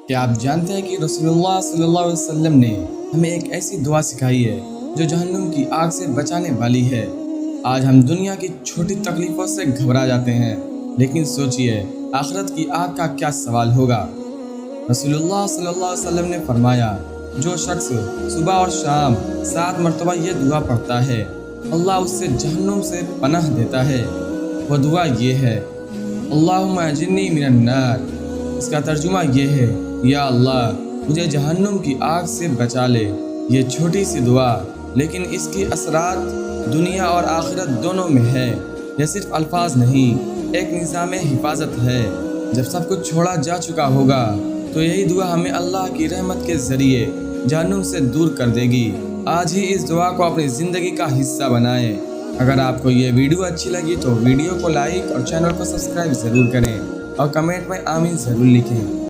کیا آپ جانتے ہیں کہ رسول صلی اللہ علیہ وسلم نے ہمیں ایک ایسی دعا سکھائی ہے جو جہنم کی آگ سے بچانے والی ہے۔ آج ہم دنیا کی چھوٹی تکلیفوں سے گھبرا جاتے ہیں، لیکن سوچئے آخرت کی آگ کا کیا سوال ہوگا۔ رسول اللہ صلی اللہ علیہ وسلم نے فرمایا، جو شخص صبح اور شام 7 مرتبہ یہ دعا پڑھتا ہے، اللہ اس سے جہنم سے پناہ دیتا ہے۔ وہ دعا یہ ہے، اللہم اجرنی من النار۔ اس کا ترجمہ یہ ہے، یا اللہ مجھے جہنم کی آگ سے بچا لے۔ یہ چھوٹی سی دعا، لیکن اس کی اثرات دنیا اور آخرت دونوں میں ہے۔ یہ صرف الفاظ نہیں، ایک نظام حفاظت ہے۔ جب سب کچھ چھوڑا جا چکا ہوگا تو یہی دعا ہمیں اللہ کی رحمت کے ذریعے جہنم سے دور کر دے گی۔ آج ہی اس دعا کو اپنی زندگی کا حصہ بنائیں۔ اگر آپ کو یہ ویڈیو اچھی لگی تو ویڈیو کو لائک اور چینل کو سبسکرائب ضرور کریں اور کمنٹ میں آمین ضرور لکھیں۔